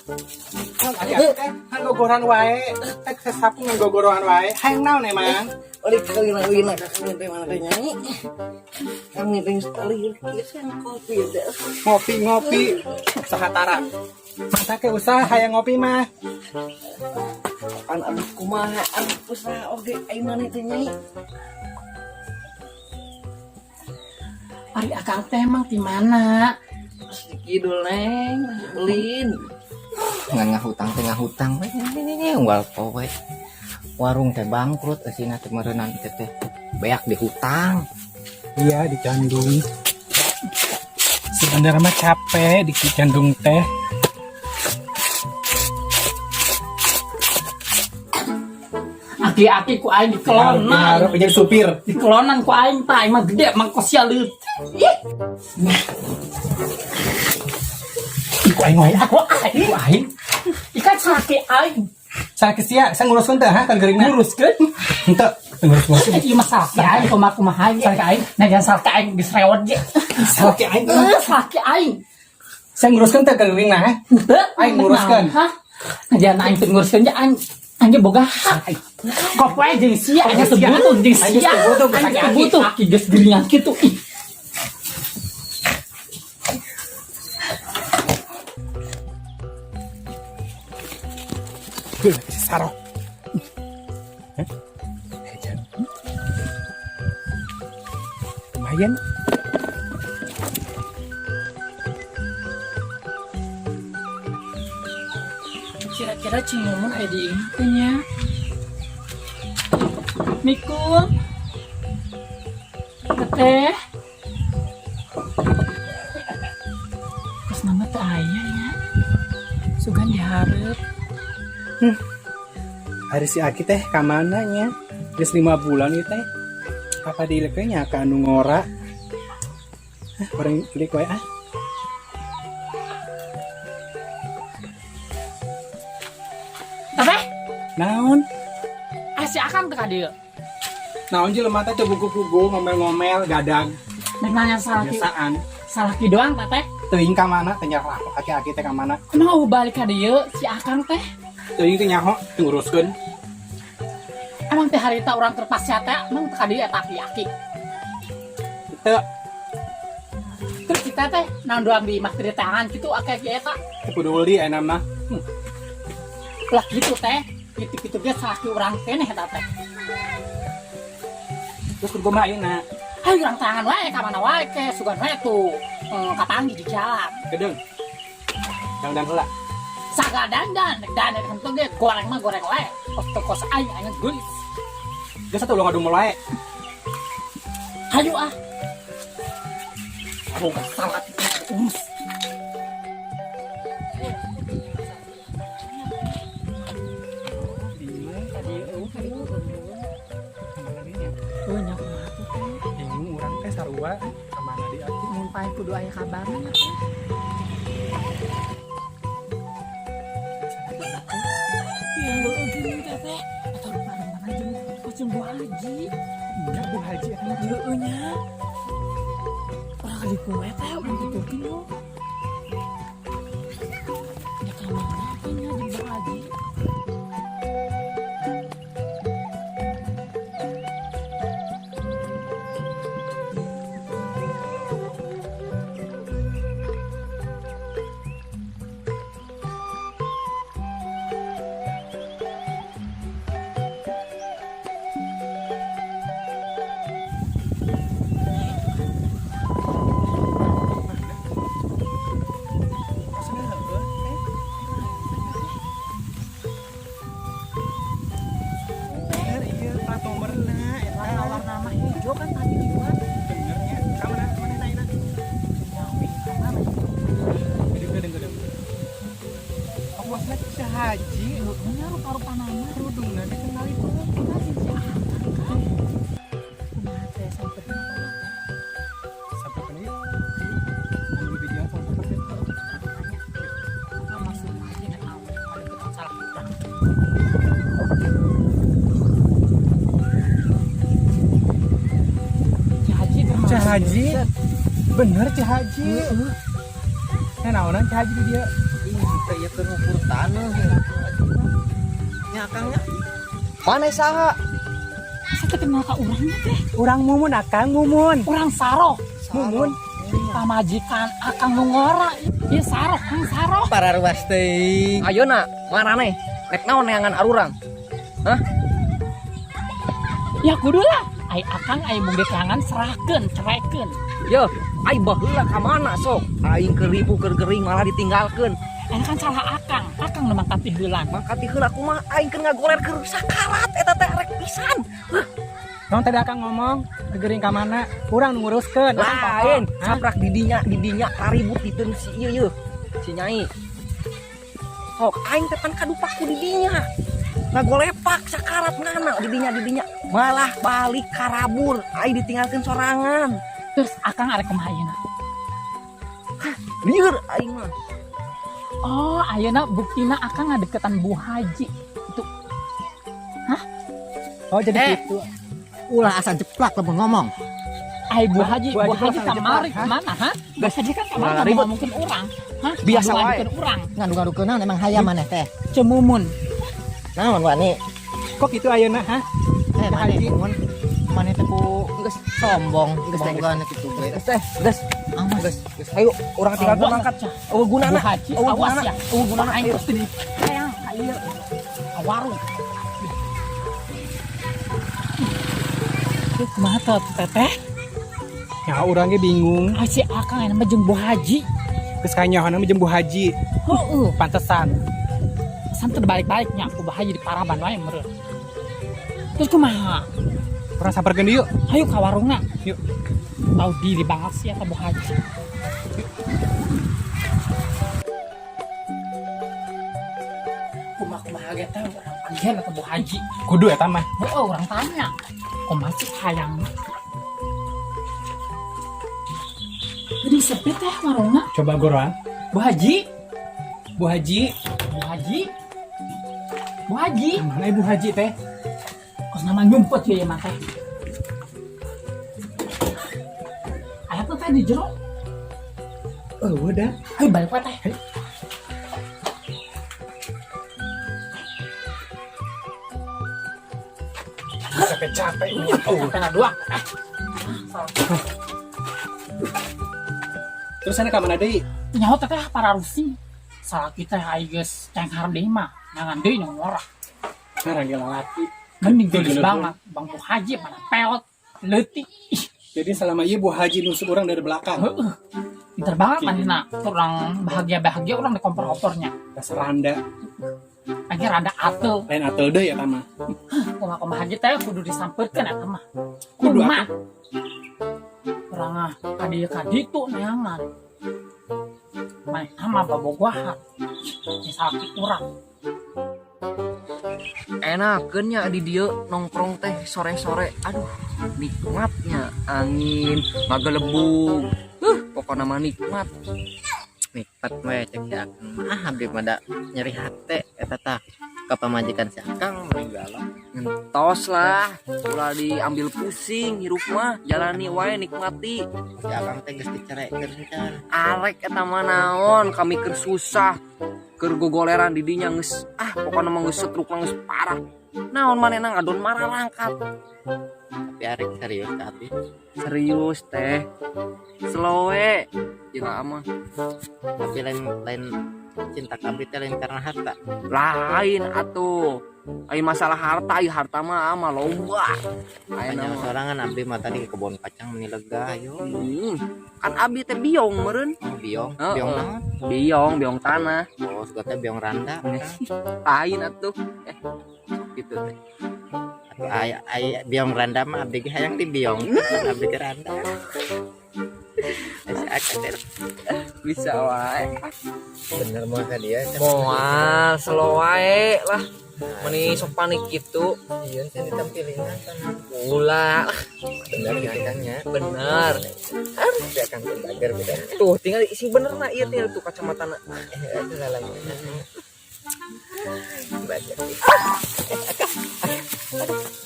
Han gogoran wae. Sapu nggogoran wae. Hayang naon emang? Oleh kali lawina kakak teh mana teh nyanyi. Kami teh sekali kieu kopi teh. Ngopi sahatara. Mata ke usaha hayang ngopi mah. Kan aduh kumaha aduh usaha oge ayeuna teh nyanyi. Ari akang teh emang di mana? Kidul neng, ulin. Nggak hutang unggal poe warung teh bangkrut asina teh meureunana teh beak dihutang. Iya di Candung. Sebenarnya mah capek di Candung teh. Aki-aki ku aing dikelonan. Harap jadi supir. Dikelonan ku aing tah emang gede emang kos leut. Iku aing wae. Aku aing. Ikan sakit aing. Sakit sia, saya nguruskeun teh kan geuringna. Nguruskeun. Henteu ngurus. Ieu mah sakit aing kumaha sakit aing. Nah jangan sakit aing geus rewet ge. Sakit aing. Sakit aing. Saya nguruskeun teh geuringna ha. Henteu Aing nguruskeun. Hah? Nah jangan aing teu nguruskeun ge aing. Aing boga hak. Kopoe jeung sia aya sebutuh jeung sia. Aing butuh aki geus geuringan kitu. Saro. Lumayan. Kira-kira Cingomon aya di imah teh nya. Mikul. Teteh. Terus nama teh aya nya. Sugan dihareup. Hari si Aki teh ka mana nya? Geus 5 bulan ieu teh. Apa dileke nya ka anu ngora? Bareng kulik wae ah. Teteh, Naon? si Akang teh ka dieu. Naon jelema teh teu buku-buku ngomel-ngomel gadag Nek nanya biasaan. salah ki doang teteh. Teuing ka mana teh nyarah Aki teh ka mana? Mau balik ka dieu si Akang teh. Teuing teh nyaho teu nguruskeun. Emang teh harita urang terpasya teh emang teh ka dieu eta aki-aki. Teu Terus kita teh naon doang di imah teh tangan kitu aki-aki eta. kudu uli aya mah. Lah gitu teh. Gitu-gitu ge salaki urang keneh eta teh. Terus kudu kumaha ayeuna? Hai urang tangan wae ka mana wae ke sugan wae tuh. Katanggi di jalan. Gedeung. Dangdang heula. Sagadandan nek dan henteu ge goreng mah goreng wae. Kos aing aya geus. Geus atuh ulah ngadumul wae. Hayu ah. Boga salat umus. Oh nya kumaha tuh teh? Bingung urang teh sarua ka mana di Aki. Mun pae kudu aya kabarna nya teh. Iya leueuh geuning teh teh. Eta mana-mana jeung kocung Bu Haji. Nya Bu Haji eta mah Leueuh nya. Urang di kue teh urang ditukin lo. Ya ka mana teh nya jeung Bu Haji. Warna mah hijau kan tadi dibuat. Haji, Leueuhnya rupa-rupa nama. rudungna dikenal itu. Kita sih si Akang kan. Kumaha teh sampai Sampai kene. Anu video sampai kene. masuk aja nek ada betul salah kita. Cih Haji Bener Cih Haji. Nah naonan Cih Haji dia. iya keur ngukur taneuh nya akangnya mana saha Saya kenal ka urangnya teh. Urang mumun akang mumun. Urang Saroh. Mumun. Pamajikan akang nu ngora. Ieu Saroh, Kang Saroh. para ruas teuing ayeuna marane nek naon neangan arurang Ya kudu lah. Ai akang ai mung diteangan serahkeun, cerekeun. Yo, ai baheula ka mana sok? Aing keur ribu keur gering malah ditinggalkeun. Enak kan salah akang. Akang nu mangkat heula. Mangkati heula kumaha aing keur ngagoler keur sakarat eta teh rek pisan. Naon tadi akang ngomong gegering ka mana? Urang nguruskeun. Lain, saprak didinya karibut diteun si ieu yeuh. Si Nyai. Sok aing teh pan kadupak ku didinya. Ngagolepak sakarat ngana didinya malah balik karabur aing ditinggalkeun sorangan. Terus akang arek kumaha ayeuna? Lieur aing mah. Oh, ayeuna buktina akang ngadeketan Bu Haji. Itu Oh jadi gitu. Ulah asa jeplak lamun ngomong. ai Bu Haji kamari kamari kemana, ha? Bu Haji kan kamari mungkin urang. Hah? Biasa wae. Urang. Ngadu-ngadukeun emang hayam maneh teh. Cemumun. Naon wani? Kok gitu ayeuna ha? Maneh Haji. mun maneh teh ku Geus sombong, Banggaan kitu ge. geus geus ayo urang tinggalkeun mangkat. Bu Gunana. Haji, Eueuh awas gunana. ya. Gunana Aing terus di hayang ieu. Awaru. Itu kumaha teh teteh? Ya urangnya bingung. Si akang aya mah jeung Bu Haji. Geus kanyahoana mah jeung Bu Haji. Heueuh. Pantesan. Santer balik-baliknya aku bahaya di Paraban wae meureun. Terus kumaha? Urang samperkeun deui yuk. Hayu ka warungna. Yuk. Tahu diri banget sih eta Bu Haji. Kumaha ge teh urang panggil eta Bu Haji. Kudu eta mah. Heueuh urang tanya. Kumaha sih hayang? Jadi sepit teh warungna. Coba gorang. Bu Haji, Bu Haji. Bu Haji. Bu Haji. Mana Ibu Haji teh? Kos nama nyumpet ya mah teh. Aya tuh teh di jero. Oh, udah. Hai balik wae teh. Capek-capek ini. Oh, kena dua. Terus sana ka mana deui? Nyaho teh para rusi. Salah kita ai geus cengkar deui mah. Jangan deui nu ngora. Ngarang lalaki. Mending geus banget Bang Bu Haji mana peot leutik. Ih, Jadi selama ieu Bu Haji nusuk urang dari belakang. heueuh. Pinter banget manehna. Urang bahagia-bahagia urang di kompor-kompornya. Dasar randa. Akhir rada atel. Lain atel deui eta mah. Kumaha haji teh kudu disampeurkeun eta mah. Kudu Kumaha? Urang ah kadieu-kaditu neangan. Main sama babogohan. Sakit urang. Enakeunnya di dieu nongkrong teh sore-sore. Aduh, nikmatnya angin ngagelebung. Pokokna mah nikmat. Nikmat we cek si akang. Abdi mah da nyeri hate eta tah. Ka pamajikan si akang menggala. Ngentos lah, ulah diambil pusing hirup mah, jalani wae nikmati. Si akang teh geus dicerekeun can. Arek eta mah naon, kami keur susah. Keur gogoleran di dinya geus pokona mah geus setruk mah geus parah. Naon manehna ngadon marah rangkat. Tapi arek serius tah abdi. Serius teh. Slowe. Gila mah. Tapi lain cinta kabri teh lain karena harta. Lain atuh. Ai masalah harta, ai harta mah loba. Ayeuna Hanya mah. sorangan abdi mah tadi ke kebun kacang meni lega ayo. Kan abdi teh biong meureun. Oh, biong, Heeh. biong naon? Biong tanah. Oh, suka teh biong randa. Lain atuh. Gitu teh. Atuh aya biong randa mah abdi ge hayang di biong. Abdi ge randa. Si akang teh Bisa wae. bener mah ka dia. Moal slow wae lah. Meni sok panik gitu. Iya, saya ditampilingan kan. Ulah. Bener ya akangnya. Bener. Si akang teh bager beda. Tuh tinggal isi bener na ieu tinggal tuh kacamatana. Itu lalangnya. Bager.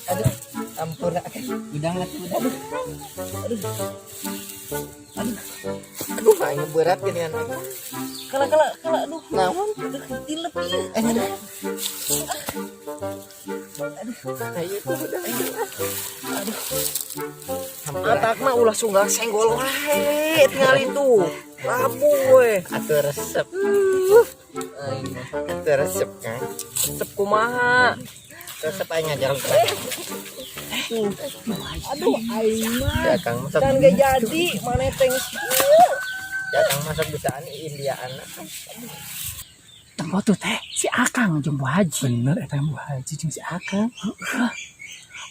Aduh, ampun akang. Udang lah tuh. Aduh, aing berat gini anak. Kala aduh. Naon? Atak mah ulah sunggal senggol wae tinggal itu. Labu we. Atuh resep. Atuh resep kan. Resep kumaha? Resep aing ngajar. Aduh aing mah. Ya Kang masak. Kan gak jadi mana teh geus Ya Kang masak bisaan Indiaan. Tunggu tuh teh, si Akang jeung Bu Haji. Bener eta Bu Haji jeung si Akang.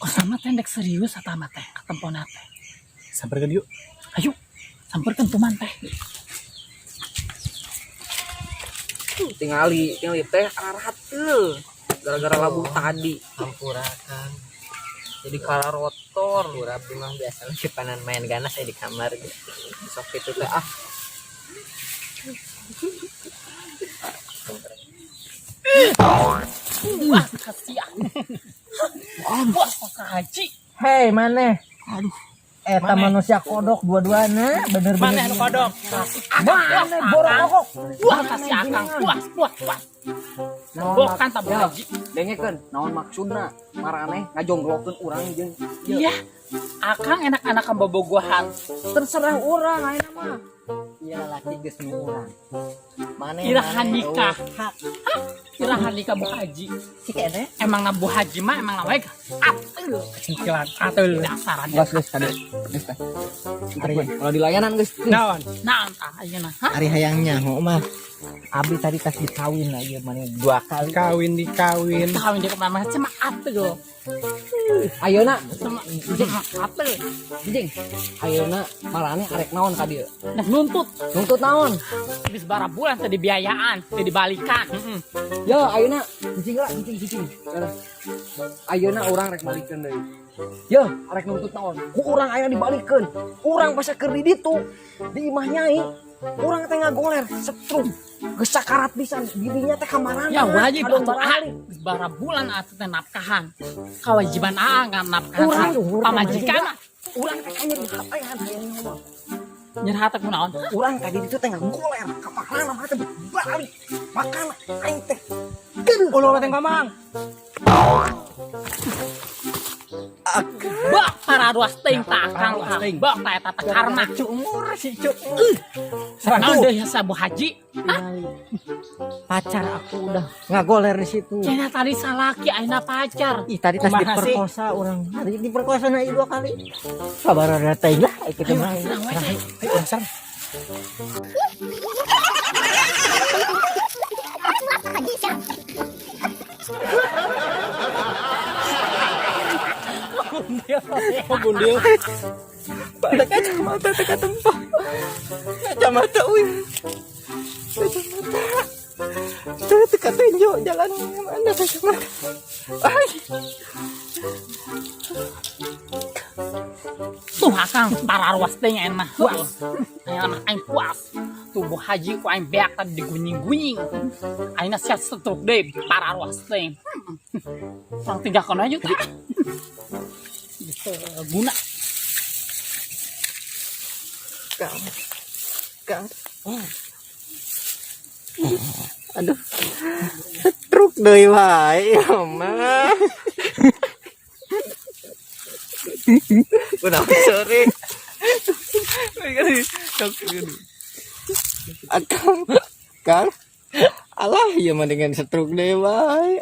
Oh sama teh dek serius eta mah teh ketempona teh. Sampeurkeun yuk. Ayo, samperkeun tuman teh. tingali teh arahat teu. Gara-gara labu tadi. Hampura Kang. Jadi kalah rotor. Hampura abdi mah biasa lagi panan main ganas di kamar gitu. Sok itu teh ah. Wah, kasihan. Bos Pak Haji. Hei maneh. Aduh, Eta manusia kodok dua-duana bener-bener. mana anu kodok? Mana borok kodok. Wah, kasih Akang. Puas. Bok kan tak Bu Haji. Dengekeun naon maksudna? Maraneh ngajongglokeun urang jeung Iya. Akang enak-enak bobogohan. terserah urang ayeuna mah. Iya laki geus nu urang. Mane Irahan nikah. Irahan nikah Bu Haji. si kene Emang na Bu Haji mah emang nawe atul. Cingkilan atul. Dasaran. Gas tadi. Geus teh. Kalau di layanan geus. Naon? Nah, entah ayeuna. Hah? hari hayangnya mau mah abdi tadi tas dikawin lah ieu mane 2 kali. Kawin dikawin. Kawin di kemana cuma atul. Ayeuna Cuma atul. anjing. Ayeuna maraneh arek naon ka dieu? Nah, nuntut. Nuntut naon? Habis bara bulan tadi biayaan, tadi balikan. Ya ayeuna cicing lah cicing. Ayeuna urang rek balikeun deui. Ya, arek nuntut naon? Ku urang aya dibalikeun. Urang pas keur di ditu di imah nyai. Urang teh ngagoler setruk. Geus sakarat pisan dirinya teh kamarana. Ya wajib Aduh, atuh barali. habis bara bulan atuh teh nafkahan. Kewajiban ngan nafkahan Urang, sa urang, pamajikan. Urang teh anya di hapean hayang ngomong. Nyerhat aku naon? Urang ka di ditu teh ngagoler kamarana mah teh balik. Makana aing teh geus Ulah teh ngomong. Bak para ruas ting takang bak ta eta teh karma. umur si cuk. Naon deui sa Bu Haji? Pacar aku udah ngagoler di situ. Cenah tadi salaki ayeuna pacar. Ih tadi tas Kumaha sih? diperkosa orang. Tadi diperkosa na 2 kali. Sabar ada teh lah kita main. Ayo dasar. Bundil. Pada kacamata teka tempat. Kacamata wih. Kacamata. Tuh teka tenjo jalan mana kacamata. Ay. Tuh akang para ruas ting enak puas. Ayeuna aing puas. Tuh Bu Haji ku aing beak tadi digunying-gunying. Ayeuna siat setruk deui para ruas ting. Orang tinggalkan aja teh. Bisa guna. Kang. Aduh. Truk deui wae, mah. Udah sorry. Kang. Alah, ya mah dengan setruk deui wae.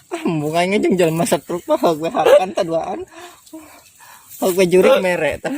Bunganya jeung jelema setruk mah hog we hakan ta duaan. Hog we jurik mere tah.